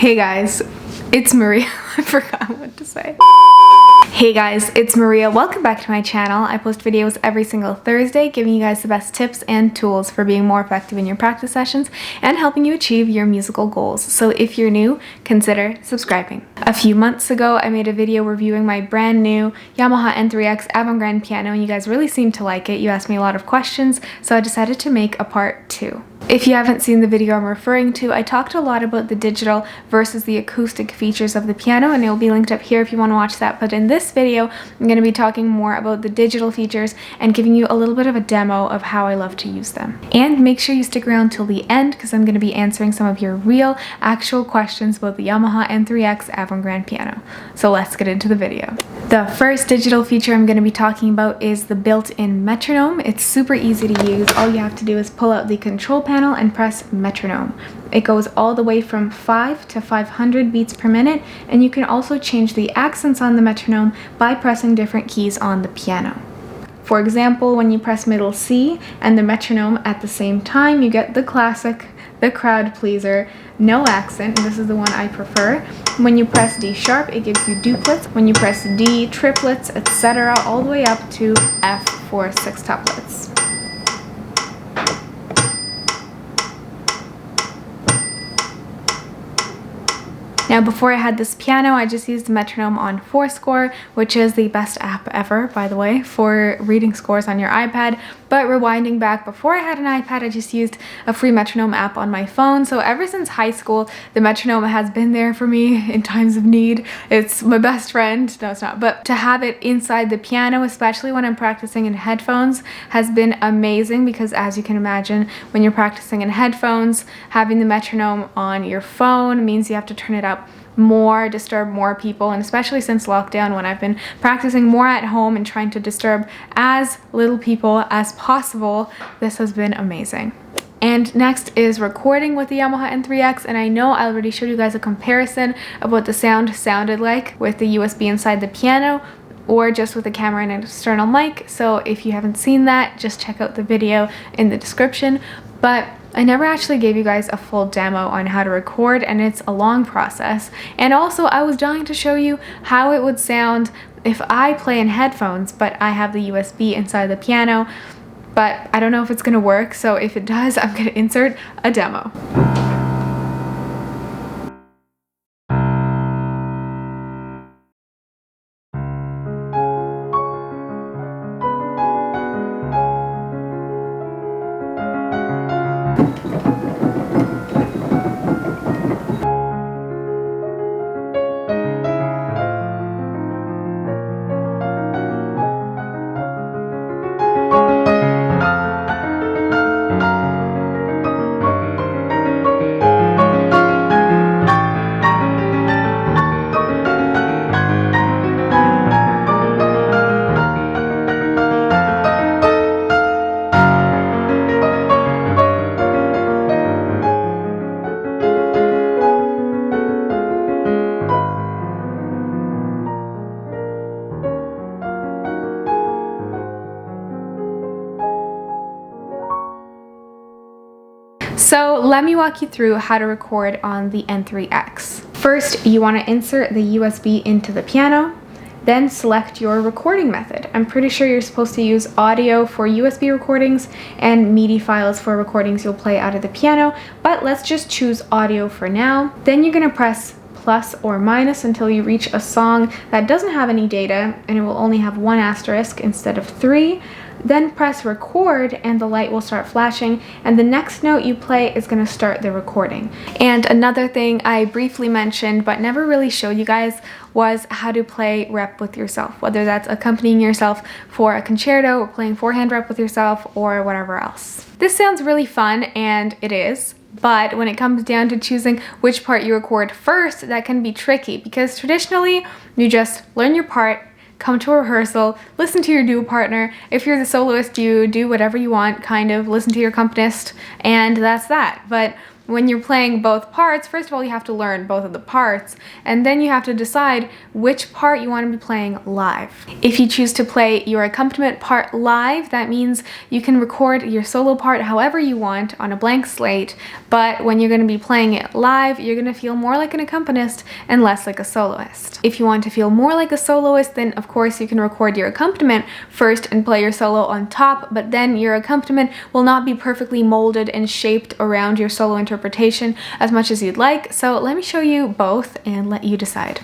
Hey guys, it's Mariya. I forgot what to say. Hey guys, it's Mariya. Welcome back to my channel. I post videos every single Thursday giving you guys the best tips and tools for being more effective in your practice sessions and helping you achieve your musical goals. So if you're new, consider subscribing. A few months ago, I made a video reviewing my brand new YAMAHA N3X Avantgrand piano and you guys really seemed to like it. You asked me a lot of questions, so I decided to make a part 2. If you haven't seen the video I'm referring to, I talked a lot about the digital versus the acoustic features of the piano, and it will be linked up here if you want to watch that. But in this video, I'm going to be talking more about the digital features and giving you a little bit of a demo of how I love to use them. And make sure you stick around till the end because I'm going to be answering some of your real, actual questions about the YAMAHA N3X Avantgrand piano. So let's get into the video. The first digital feature I'm going to be talking about is the built-in metronome. It's super easy to use. All you have to do is pull out the control panel and press metronome. It goes all the way from 5 to 500 beats per minute, and you can also change the accents on the metronome by pressing different keys on the piano. For example, when you press middle C and the metronome at the same time, you get the classic, the crowd pleaser, no accent, and this is the one I prefer. When you press D sharp, it gives you duplets. When you press D, triplets, etc., all the way up to F for sextuplets. Now, before I had this piano, I just used the metronome on Fourscore, which is the best app ever, by the way, for reading scores on your iPad. But rewinding back, before I had an iPad, I just used a free metronome app on my phone. So ever since high school, the metronome has been there for me in times of need. It's my best friend. No, it's not. But to have it inside the piano, especially when I'm practicing in headphones, has been amazing because, as you can imagine, when you're practicing in headphones, having the metronome on your phone means you have to turn it up more, disturb more people, and especially since lockdown when I've been practicing more at home and trying to disturb as little people as possible, this has been amazing. And next is recording with the YAMAHA N3X, and I know I already showed you guys a comparison of what the sound sounded like with the USB inside the piano or just with a camera and an external mic, so if you haven't seen that, just check out the video in the description. But I never actually gave you guys a full demo on how to record, and it's a long process. And also, I was dying to show you how it would sound if I play in headphones, but I have the USB inside the piano. But I don't know if it's gonna work, so if it does, I'm gonna insert a demo. So let me walk you through how to record on the N3X. First, you want to insert the USB into the piano, then select your recording method. I'm pretty sure you're supposed to use audio for USB recordings and MIDI files for recordings you'll play out of the piano, but let's just choose audio for now. Then you're going to press plus or minus until you reach a song that doesn't have any data, and it will only have 1 asterisk instead of 3. Then press record and the light will start flashing, and the next note you play is going to start the recording. And another thing I briefly mentioned but never really showed you guys was how to play rep with yourself, whether that's accompanying yourself for a concerto or playing forehand rep with yourself or whatever else. This sounds really fun, and it is. But when it comes down to choosing which part you record first, that can be tricky because traditionally you just learn your part, come to a rehearsal, listen to your duo partner. If you're the soloist, you do whatever you want, kind of listen to your accompanist, and that's that. But when you're playing both parts, first of all, you have to learn both of the parts, and then you have to decide which part you want to be playing live. If you choose to play your accompaniment part live, that means you can record your solo part however you want on a blank slate, but when you're going to be playing it live, you're going to feel more like an accompanist and less like a soloist. If you want to feel more like a soloist, then of course you can record your accompaniment first and play your solo on top, but then your accompaniment will not be perfectly molded and shaped around your solo interpretation as much as you'd like. So let me show you both and let you decide.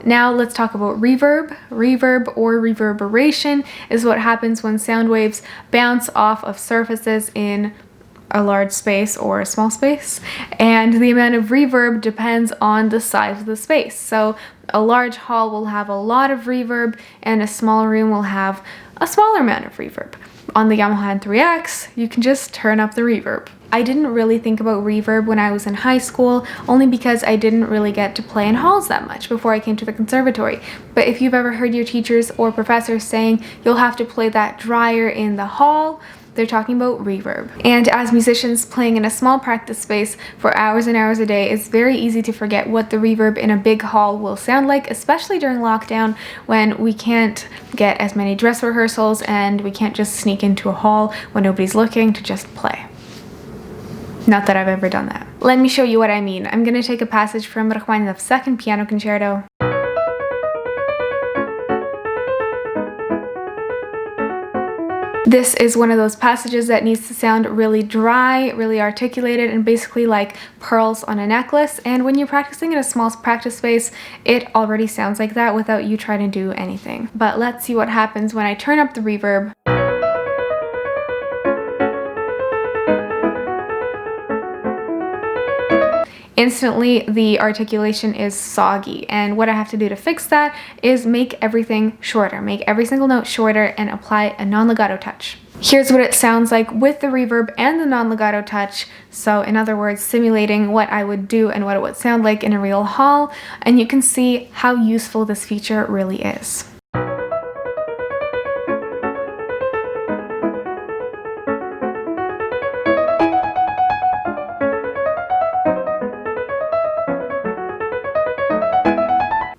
Now let's talk about reverb. Reverb or reverberation is what happens when sound waves bounce off of surfaces in a large space or a small space, and the amount of reverb depends on the size of the space. So a large hall will have a lot of reverb and a small room will have a smaller amount of reverb. On the YAMAHA N3X, you can just turn up the reverb. I didn't really think about reverb when I was in high school, only because I didn't really get to play in halls that much before I came to the conservatory. But if you've ever heard your teachers or professors saying you'll have to play that drier in the hall, they're talking about reverb. And as musicians playing in a small practice space for hours and hours a day, it's very easy to forget what the reverb in a big hall will sound like, especially during lockdown when we can't get as many dress rehearsals and we can't just sneak into a hall when nobody's looking to just play. Not that I've ever done that. Let me show you what I mean. I'm going to take a passage from Rachmaninoff's Second Piano Concerto. This is one of those passages that needs to sound really dry, really articulated, and basically like pearls on a necklace. And when you're practicing in a small practice space, it already sounds like that without you trying to do anything. But let's see what happens when I turn up the reverb. Instantly, the articulation is soggy, and what I have to do to fix that is make everything shorter, make every single note shorter, and apply a non-legato touch. Here's what it sounds like with the reverb and the non-legato touch. So in other words, simulating what I would do and what it would sound like in a real hall, and you can see how useful this feature really is.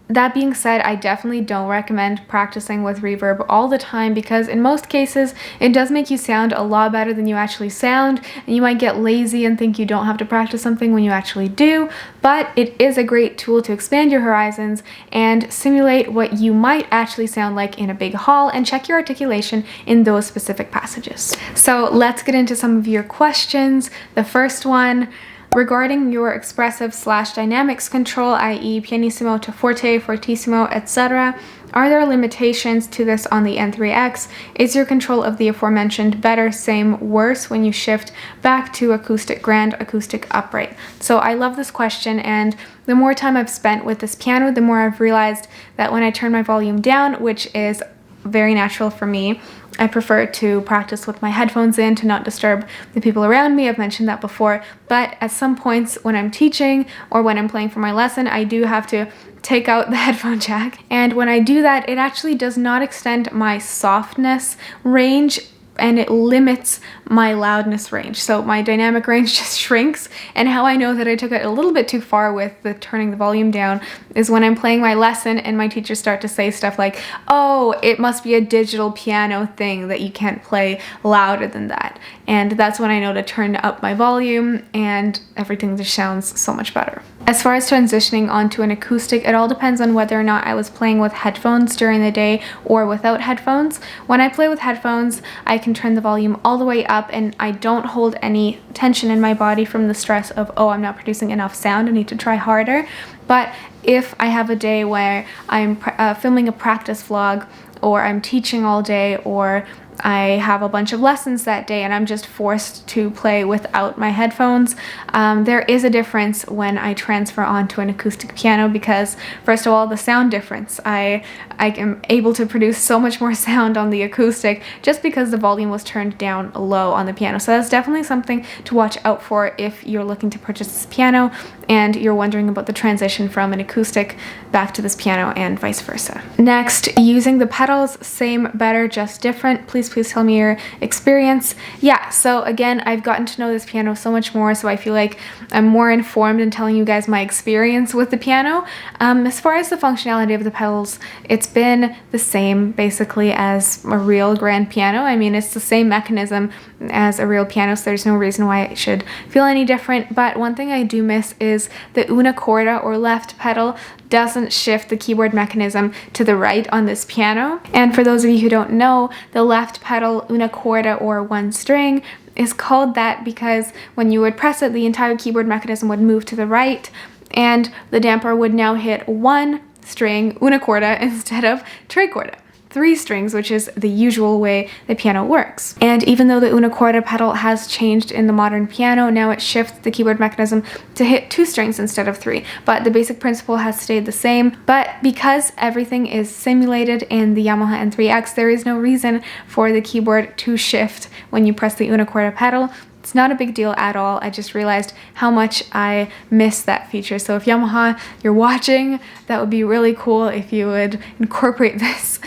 That being said, I definitely don't recommend practicing with reverb all the time because in most cases it does make you sound a lot better than you actually sound, and you might get lazy and think you don't have to practice something when you actually do, but it is a great tool to expand your horizons and simulate what you might actually sound like in a big hall and check your articulation in those specific passages. So let's get into some of your questions. The first one, regarding your expressive/dynamics control, i.e. pianissimo to forte, fortissimo, etc., are there limitations to this on the N3X? Is your control of the aforementioned better, same, worse when you shift back to acoustic grand, acoustic upright? So I love this question, and the more time I've spent with this piano, the more I've realized that when I turn my volume down, which is very natural for me, I prefer to practice with my headphones in to not disturb the people around me. I've mentioned that before, but at some points when I'm teaching or when I'm playing for my lesson, I do have to take out the headphone jack. And when I do that, it actually does not extend my softness range and it limits my loudness range. So my dynamic range just shrinks. And how I know that I took it a little bit too far with the turning the volume down is when I'm playing my lesson and my teachers start to say stuff like, oh, it must be a digital piano thing that you can't play louder than that. And that's when I know to turn up my volume and everything just sounds so much better. As far as transitioning onto an acoustic, it all depends on whether or not I was playing with headphones during the day or without headphones. When I play with headphones, I can turn the volume all the way up and I don't hold any tension in my body from the stress of, oh, I'm not producing enough sound, I need to try harder. But if I have a day where I'm filming a practice vlog, or I'm teaching all day, or I have a bunch of lessons that day and I'm just forced to play without my headphones, there is a difference when I transfer onto an acoustic piano because, first of all, the sound difference. I am able to produce so much more sound on the acoustic just because the volume was turned down low on the piano. So that's definitely something to watch out for if you're looking to purchase this piano and you're wondering about the transition from an acoustic back to this piano and vice versa. Next, using the pedals, same, better, just different. Please tell me your experience. Yeah, so again, I've gotten to know this piano so much more, so I feel like I'm more informed in telling you guys my experience with the piano. As far as the functionality of the pedals, it's been the same basically as a real grand piano. I mean, it's the same mechanism as a real piano, so there's no reason why it should feel any different. But one thing I do miss is the una corda, or left pedal, doesn't shift the keyboard mechanism to the right on this piano. And for those of you who don't know, the left pedal, una corda, or one string, is called that because when you would press it, the entire keyboard mechanism would move to the right and the damper would now hit one string, una corda, instead of tre corda, 3 strings, which is the usual way the piano works. And even though the una corda pedal has changed in the modern piano, now it shifts the keyboard mechanism to hit 2 strings instead of 3, but the basic principle has stayed the same. But because everything is simulated in the Yamaha N3X, there is no reason for the keyboard to shift when you press the una corda pedal. It's not a big deal at all. I just realized how much I miss that feature. So if Yamaha, you're watching, that would be really cool if you would incorporate this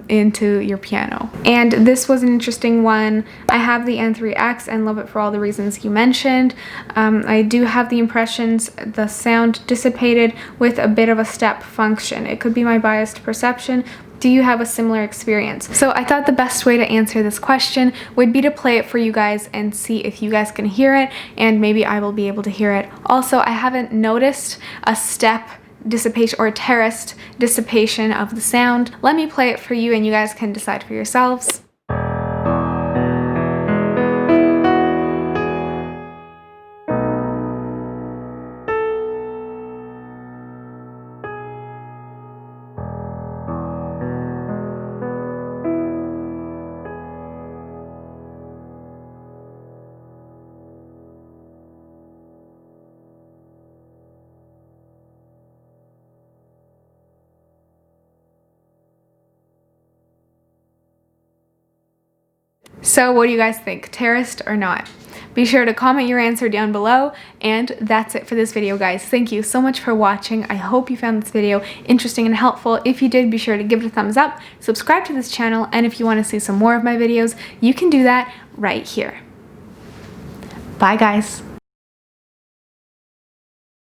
into your piano. And this was an interesting one. I have the N3X and love it for all the reasons you mentioned. I do have the impressions the sound dissipated with a bit of a step function. It could be my biased perception. Do you have a similar experience? So I thought the best way to answer this question would be to play it for you guys and see if you guys can hear it, and maybe I will be able to hear it. Also, I haven't noticed a step dissipation or terraced dissipation of the sound. Let me play it for you and you guys can decide for yourselves. So what do you guys think? Terraced or not? Be sure to comment your answer down below, and that's it for this video, guys. Thank you so much for watching. I hope you found this video interesting and helpful. If you did, be sure to give it a thumbs up, subscribe to this channel, and if you want to see some more of my videos, you can do that right here. Bye, guys.